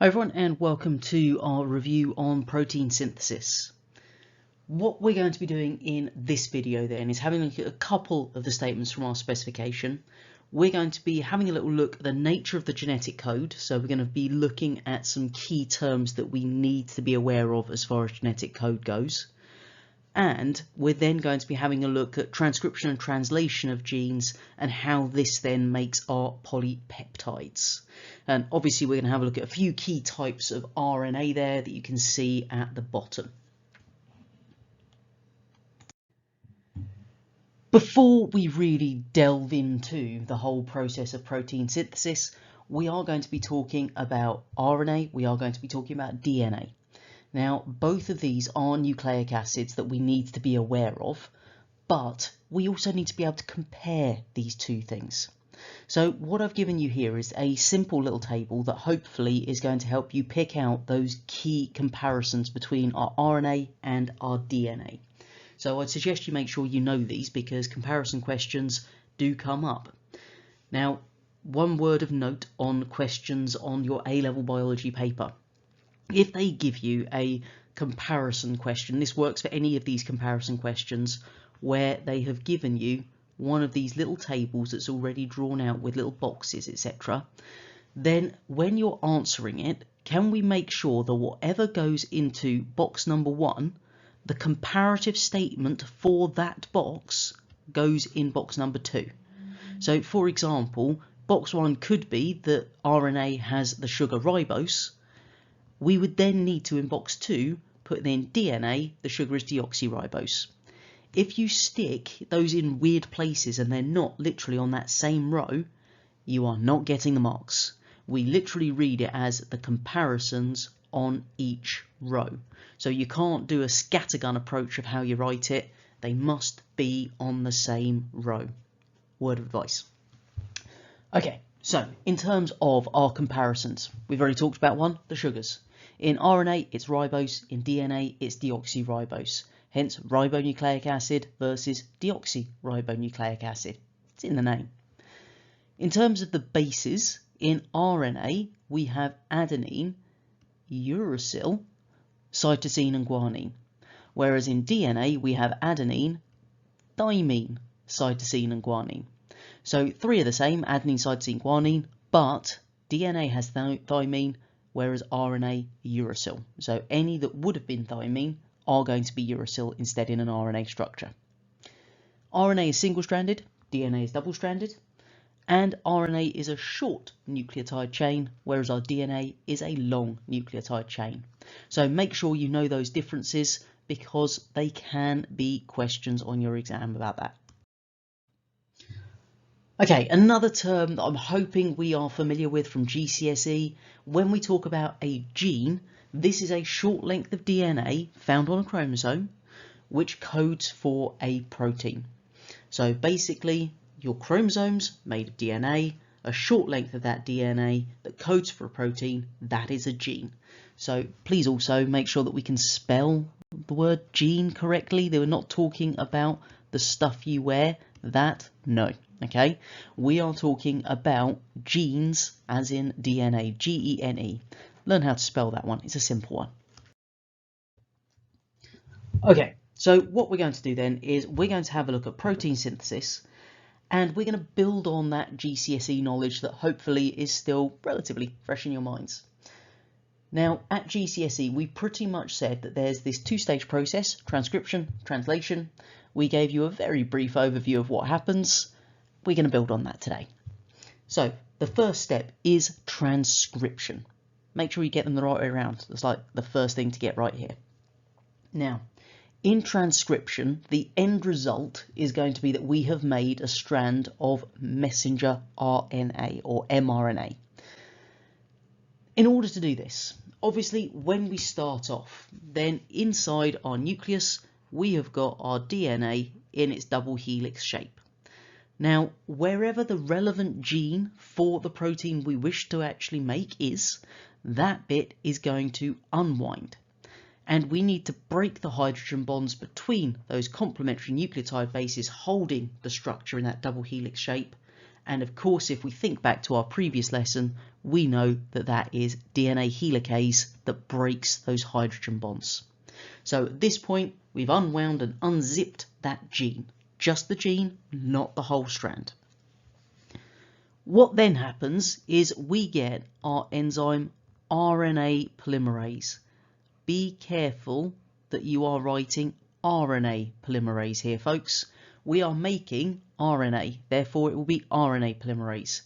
Hi everyone, and welcome to our review on protein synthesis. What we're going to be doing in this video then is having a look at a couple of the statements from our specification. We're going to be having a little look at the nature of the genetic code, so we're going to be looking at some key terms that we need to be aware of as far as genetic code goes. And we're then going to be having a look at transcription and translation of genes and how this then makes our polypeptides. And obviously we're going to have a look at a few key types of RNA there that you can see at the bottom. Before we really delve into the whole process of protein synthesis, we are going to be talking about RNA, we are going to be talking about DNA. Now, both of these are nucleic acids that we need to be aware of, but we also need to be able to compare these two things. So what I've given you here is a simple little table that hopefully is going to help you pick out those key comparisons between our RNA and our DNA. So I'd suggest you make sure you know these because comparison questions do come up. Now, one word of note on questions on your A-level biology paper. If they give you a comparison question, this works for any of these comparison questions where they have given you one of these little tables that's already drawn out with little boxes, etc. Then when you're answering it, can we make sure that whatever goes into box number 1, the comparative statement for that box goes in box number 2. So for example, box 1 could be that RNA has the sugar ribose. We would then need to, in box 2, put in DNA, the sugar is deoxyribose. If you stick those in weird places and they're not literally on that same row, you are not getting the marks. We literally read it as the comparisons on each row. So you can't do a scattergun approach of how you write it. They must be on the same row. Word of advice. Okay, so in terms of our comparisons, we've already talked about one, the sugars. In RNA, it's ribose. In DNA, it's deoxyribose. Hence, ribonucleic acid versus deoxyribonucleic acid. It's in the name. In terms of the bases, in RNA, we have adenine, uracil, cytosine and guanine. Whereas in DNA, we have adenine, thymine, cytosine and guanine. So 3 are the same, adenine, cytosine, guanine, but DNA has thymine, whereas RNA, uracil. So any that would have been thymine are going to be uracil instead in an RNA structure. RNA is single-stranded, DNA is double-stranded, and RNA is a short nucleotide chain, whereas our DNA is a long nucleotide chain. So make sure you know those differences because they can be questions on your exam about that. Okay, another term that I'm hoping we are familiar with from GCSE, when we talk about a gene, this is a short length of DNA found on a chromosome, which codes for a protein. So basically, your chromosomes made of DNA, a short length of that DNA that codes for a protein, that is a gene. So please also make sure that we can spell the word gene correctly. They were not talking about the stuff you wear, that, no. Okay, we are talking about genes as in DNA, G-E-N-E. Learn how to spell that one, it's a simple one. Okay, so what we're going to do then is we're going to have a look at protein synthesis and we're going to build on that GCSE knowledge that hopefully is still relatively fresh in your minds. Now at GCSE we pretty much said that there's this 2-stage process, transcription, translation. We gave you a very brief overview of what happens. We're going to build on that today. So the first step is transcription. Make sure you get them the right way around. That's like the first thing to get right here. Now, in transcription, the end result is going to be that we have made a strand of messenger RNA or mRNA. In order to do this, obviously when we start off, then inside our nucleus, we have got our DNA in its double helix shape. Now, wherever the relevant gene for the protein we wish to actually make is, that bit is going to unwind. And we need to break the hydrogen bonds between those complementary nucleotide bases holding the structure in that double helix shape. And of course, if we think back to our previous lesson, we know that that is DNA helicase that breaks those hydrogen bonds. So at this point, we've unwound and unzipped that gene. Just the gene, not the whole strand. What then happens is we get our enzyme RNA polymerase. Be careful that you are writing RNA polymerase here, folks. We are making RNA, therefore it will be RNA polymerase.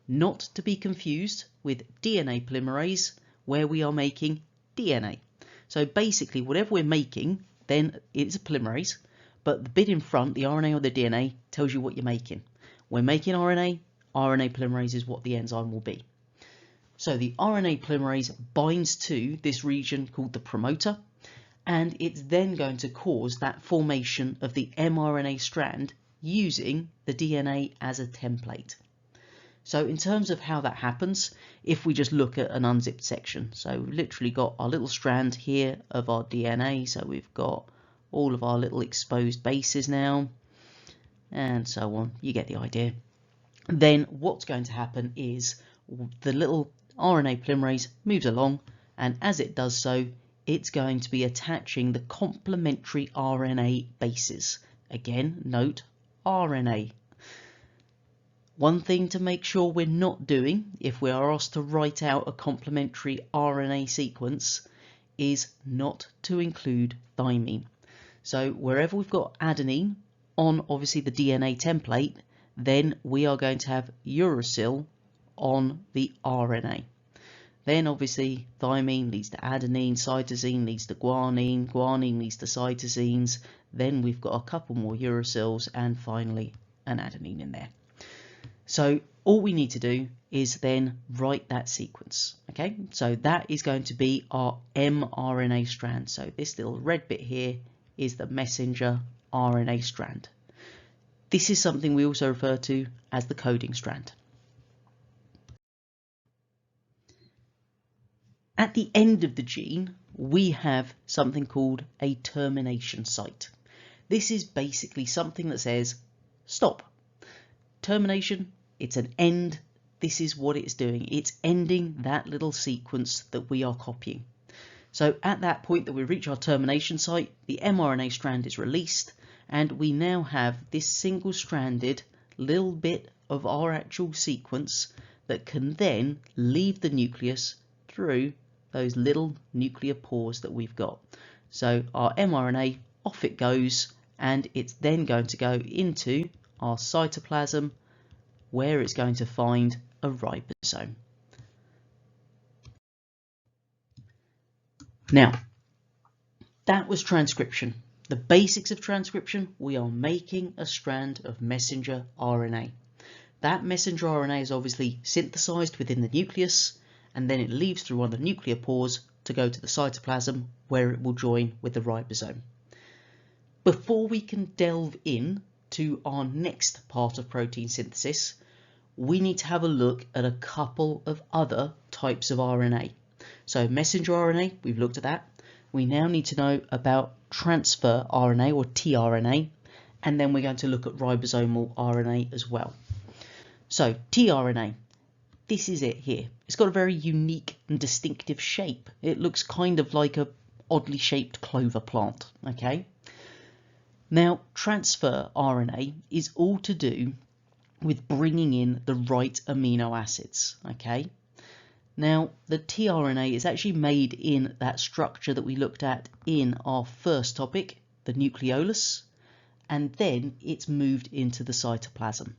Not to be confused with DNA polymerase, where we are making DNA. So basically, whatever we're making, then it's a polymerase, but the bit in front, the RNA or the DNA, tells you what you're making. We're making RNA, RNA polymerase is what the enzyme will be. So the RNA polymerase binds to this region called the promoter, and it's then going to cause that formation of the mRNA strand using the DNA as a template. So in terms of how that happens, if we just look at an unzipped section, so we've literally got our little strand here of our DNA, so we've got all of our little exposed bases now, and so on, you get the idea. Then what's going to happen is the little RNA polymerase moves along, and as it does so, it's going to be attaching the complementary RNA bases. Again, note RNA. One thing to make sure we're not doing if we are asked to write out a complementary RNA sequence is not to include thymine. So wherever we've got adenine on obviously the DNA template, then we are going to have uracil on the RNA. Then obviously thymine leads to adenine, cytosine leads to guanine, guanine leads to cytosines, then we've got a couple more uracils and finally an adenine in there. So all we need to do is then write that sequence. Okay, so that is going to be our mRNA strand. So this little red bit here is the messenger RNA strand. This is something we also refer to as the coding strand. At the end of the gene, we have something called a termination site. This is basically something that says stop. Termination, it's an end. This is what it's doing. It's ending that little sequence that we are copying. So at that point that we reach our termination site, the mRNA strand is released, and we now have this single-stranded little bit of our actual sequence that can then leave the nucleus through those little nuclear pores that we've got. So our mRNA, off it goes, and it's then going to go into our cytoplasm where it's going to find a ribosome. Now, that was transcription. The basics of transcription, we are making a strand of messenger RNA. That messenger RNA is obviously synthesized within the nucleus, and then it leaves through one of the nuclear pores to go to the cytoplasm where it will join with the ribosome. Before we can delve in to our next part of protein synthesis, we need to have a look at a couple of other types of RNA. So messenger RNA, we've looked at that. We now need to know about transfer RNA or tRNA, and then we're going to look at ribosomal RNA as well. So tRNA, this is it here. It's got a very unique and distinctive shape. It looks kind of like a oddly shaped clover plant, okay? Now, transfer RNA is all to do with bringing in the right amino acids, okay? Now, the tRNA is actually made in that structure that we looked at in our first topic, the nucleolus, and then it's moved into the cytoplasm.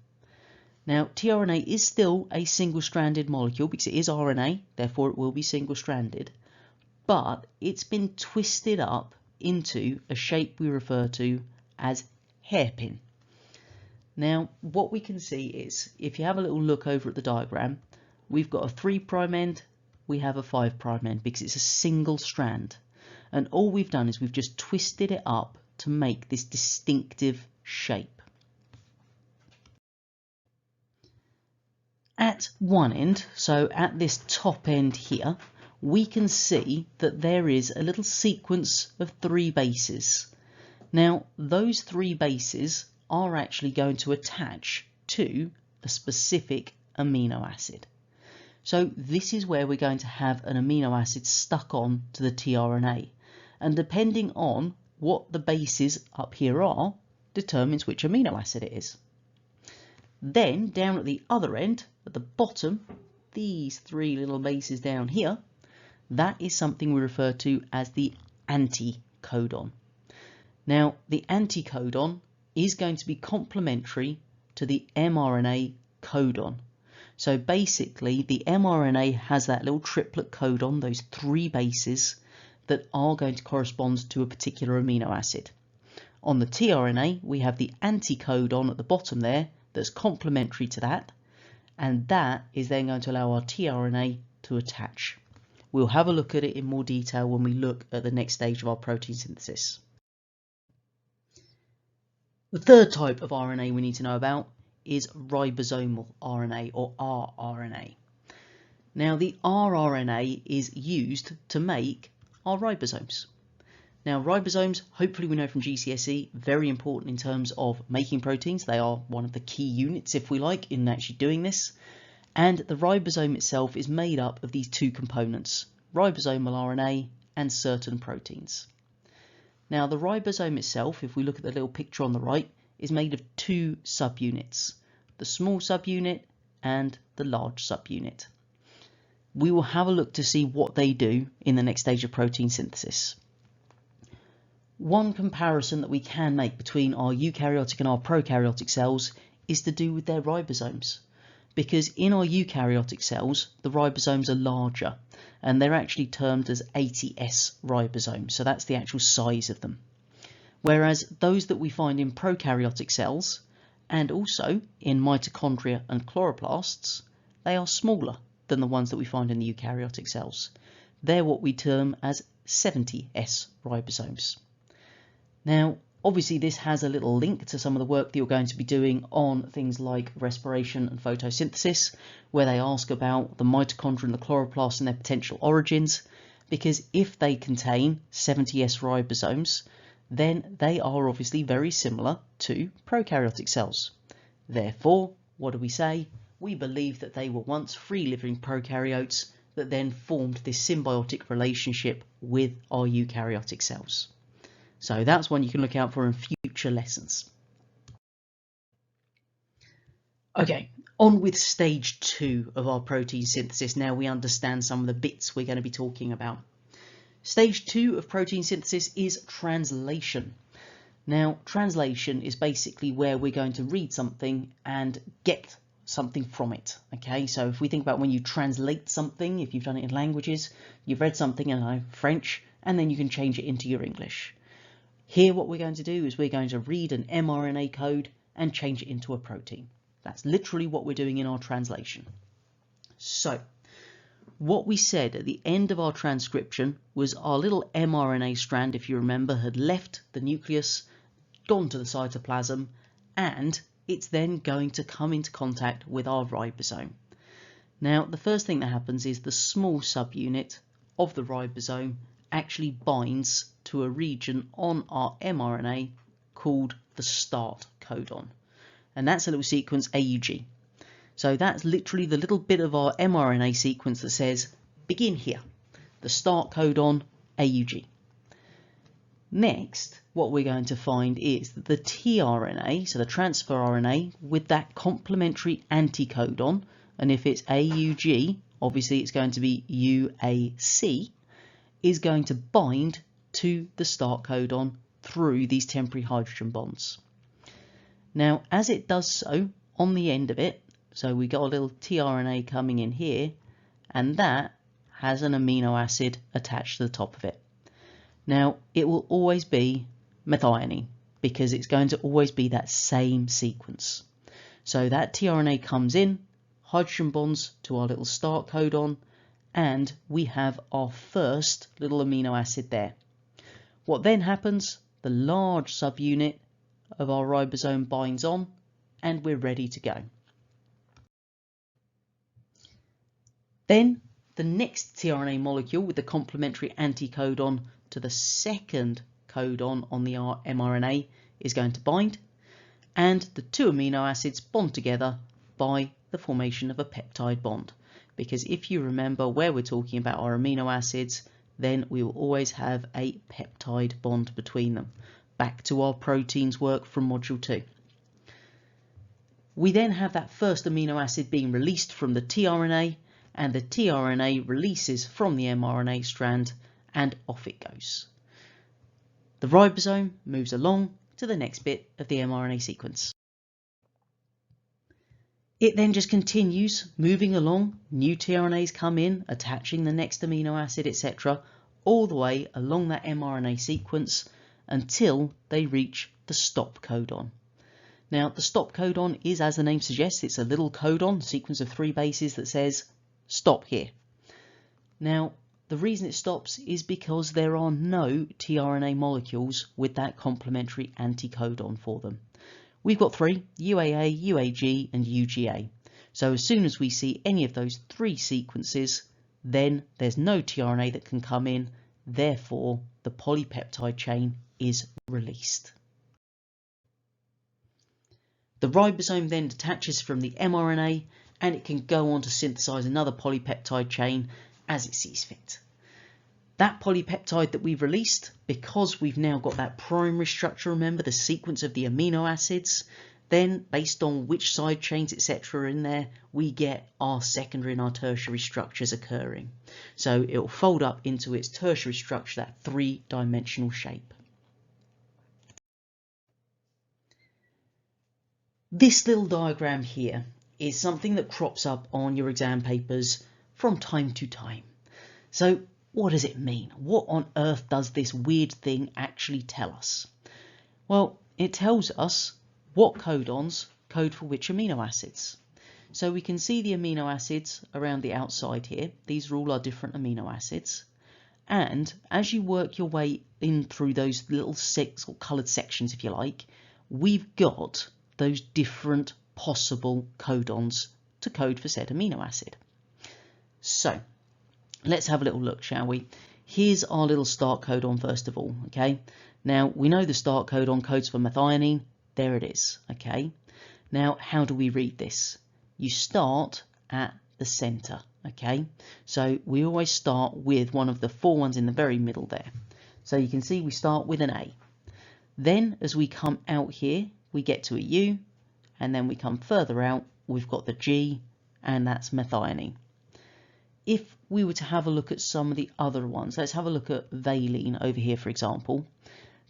Now, tRNA is still a single-stranded molecule because it is RNA, therefore it will be single-stranded, but it's been twisted up into a shape we refer to as hairpin. Now, what we can see is, if you have a little look over at the diagram, we've got a 3' end, we have a 5' end because it's a single strand. And all we've done is we've just twisted it up to make this distinctive shape. At one end, so at this top end here, we can see that there is a little sequence of 3 bases. Now, those 3 bases are actually going to attach to a specific amino acid. So this is where we're going to have an amino acid stuck on to the tRNA. And depending on what the bases up here are, determines which amino acid it is. Then down at the other end, at the bottom, these three little bases down here, that is something we refer to as the anticodon. Now, the anticodon is going to be complementary to the mRNA codon. So basically, the mRNA has that little triplet codon, those three bases, that are going to correspond to a particular amino acid. On the tRNA, we have the anticodon at the bottom there that's complementary to that, and that is then going to allow our tRNA to attach. We'll have a look at it in more detail when we look at the next stage of our protein synthesis. The third type of RNA we need to know about is ribosomal RNA, or rRNA. Now, the rRNA is used to make our ribosomes. Now, ribosomes, hopefully we know from GCSE, very important in terms of making proteins. They are one of the key units, if we like, in actually doing this. And the ribosome itself is made up of these two components, ribosomal RNA and certain proteins. Now, the ribosome itself, if we look at the little picture on the right, is made of two subunits, the small subunit and the large subunit. We will have a look to see what they do in the next stage of protein synthesis. One comparison that we can make between our eukaryotic and our prokaryotic cells is to do with their ribosomes. Because in our eukaryotic cells, the ribosomes are larger, and they're actually termed as 80S ribosomes, so that's the actual size of them. Whereas those that we find in prokaryotic cells, and also in mitochondria and chloroplasts, they are smaller than the ones that we find in the eukaryotic cells. They're what we term as 70S ribosomes. Now, obviously this has a little link to some of the work that you're going to be doing on things like respiration and photosynthesis, where they ask about the mitochondria and the chloroplast and their potential origins, because if they contain 70S ribosomes, then they are obviously very similar to prokaryotic cells. Therefore, what do we say? We believe that they were once free-living prokaryotes that then formed this symbiotic relationship with our eukaryotic cells. So that's one you can look out for in future lessons. Okay, on with stage 2 of our protein synthesis. Now we understand some of the bits we're going to be talking about. Stage 2 of protein synthesis is translation. Now, translation is basically where we're going to read something and get something from it. Okay, so if we think about when you translate something, if you've done it in languages, you've read something in French, and then you can change it into your English. Here what we're going to do is we're going to read an mRNA code and change it into a protein. That's literally what we're doing in our translation. So, what we said at the end of our transcription was our little mRNA strand, if you remember, had left the nucleus, gone to the cytoplasm, and it's then going to come into contact with our ribosome. Now, the first thing that happens is the small subunit of the ribosome actually binds to a region on our mRNA called the start codon. And that's a little sequence AUG. So that's literally the little bit of our mRNA sequence that says, begin here, the start codon AUG. Next, what we're going to find is that the tRNA, so the transfer RNA, with that complementary anticodon, and if it's AUG, obviously it's going to be UAC, is going to bind to the start codon through these temporary hydrogen bonds. Now, as it does so, on the end of it, so we got a little tRNA coming in here, and that has an amino acid attached to the top of it. Now, it will always be methionine, because it's going to always be that same sequence. So that tRNA comes in, hydrogen bonds to our little start codon, and we have our first little amino acid there. What then happens? The large subunit of our ribosome binds on, and we're ready to go. Then the next tRNA molecule with the complementary anticodon to the second codon on the mRNA is going to bind, and the two amino acids bond together by the formation of a peptide bond. because if you remember where we're talking about our amino acids, then we will always have a peptide bond between them. Back to our proteins work from module 2. We then have that first amino acid being released from the tRNA, and the tRNA releases from the mRNA strand, and off it goes. The ribosome moves along to the next bit of the mRNA sequence. It then just continues moving along, new tRNAs come in, attaching the next amino acid, etc., all the way along that mRNA sequence until they reach the stop codon. Now, the stop codon is, as the name suggests, it's a little codon, sequence of 3 bases that says stop here. Now, the reason it stops is because there are no tRNA molecules with that complementary anticodon for them. We've got 3, UAA, UAG and UGA. So as soon as we see any of those 3 sequences, then there's no tRNA that can come in, therefore the polypeptide chain is released. The ribosome then detaches from the mRNA and it can go on to synthesize another polypeptide chain as it sees fit. That polypeptide that we've released, because we've now got that primary structure, remember the sequence of the amino acids, then based on which side chains etc. are in there, we get our secondary and our tertiary structures occurring. So it will fold up into its tertiary structure, that 3-dimensional shape. This little diagram here is something that crops up on your exam papers from time to time. So what does it mean? What on earth does this weird thing actually tell us? Well, it tells us what codons code for which amino acids. So we can see the amino acids around the outside here. These are all our different amino acids. And as you work your way in through those little 6 or coloured sections, if you like, we've got those different possible codons to code for said amino acid. So let's have a little look, shall we? Here's our little start codon first of all, okay? Now, we know the start codon codes for methionine. There it is, okay? Now, how do we read this? You start at the center, okay? So we always start with one of the 4 ones in the very middle there. So you can see we start with an A. Then, as we come out here, we get to a U, and then we come further out, we've got the G, and that's methionine. If we were to have a look at some of the other ones, let's have a look at valine over here, for example,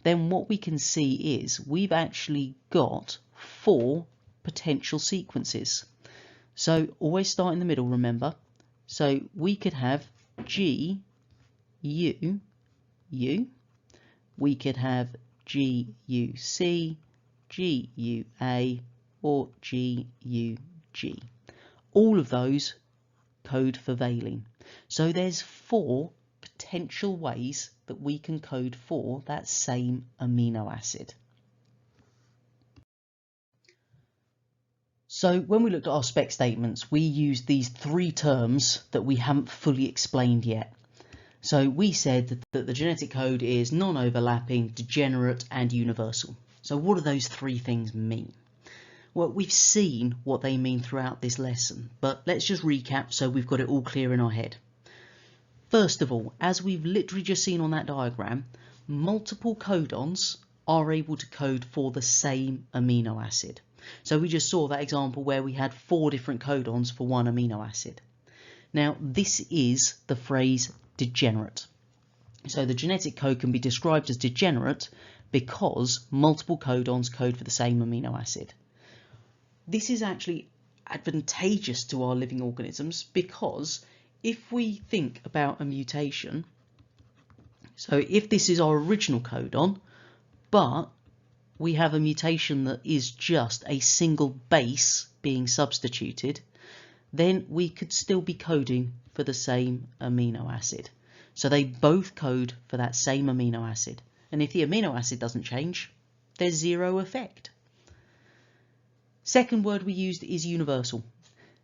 then what we can see is we've actually got 4 potential sequences. So always start in the middle, remember. So we could have G, U, U. We could have G, U, C, G, U, A, or G, U, G. All of those code for valine. So there's 4 potential ways that we can code for that same amino acid. So when we looked at our spec statements, we used these 3 terms that we haven't fully explained yet. So we said that the genetic code is non-overlapping, degenerate and universal. So what do those 3 things mean? Well, we've seen what they mean throughout this lesson, but let's just recap so we've got it all clear in our head. First of all, as we've literally just seen on that diagram, multiple codons are able to code for the same amino acid. So we just saw that example where we had 4 different codons for one amino acid. Now, this is the phrase degenerate. So the genetic code can be described as degenerate because multiple codons code for the same amino acid. This is actually advantageous to our living organisms because if we think about a mutation, so if this is our original codon, but we have a mutation that is just a single base being substituted, then we could still be coding for the same amino acid. So they both code for that same amino acid. And if the amino acid doesn't change, there's 0 effect. Second word we used is universal.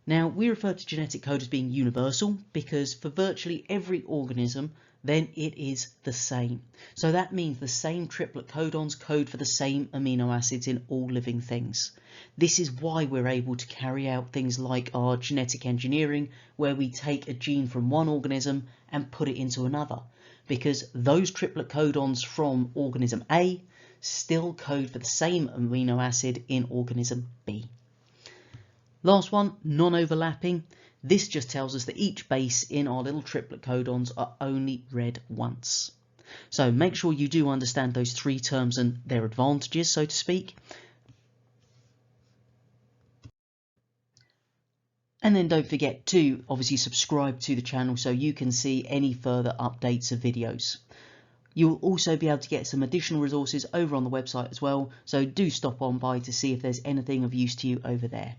Now, we refer to genetic code as being universal because for virtually every organism, then it is the same. So that means the same triplet codons code for the same amino acids in all living things. This is why we're able to carry out things like our genetic engineering, where we take a gene from one organism and put it into another, because those triplet codons from organism A still code for the same amino acid in organism B. Last one, non-overlapping. This just tells us that each base in our little triplet codons are only read once. So make sure you do understand those three terms and their advantages, so to speak. And then don't forget to obviously subscribe to the channel so you can see any further updates of videos. You'll also be able to get some additional resources over on the website as well, so do stop on by to see if there's anything of use to you over there.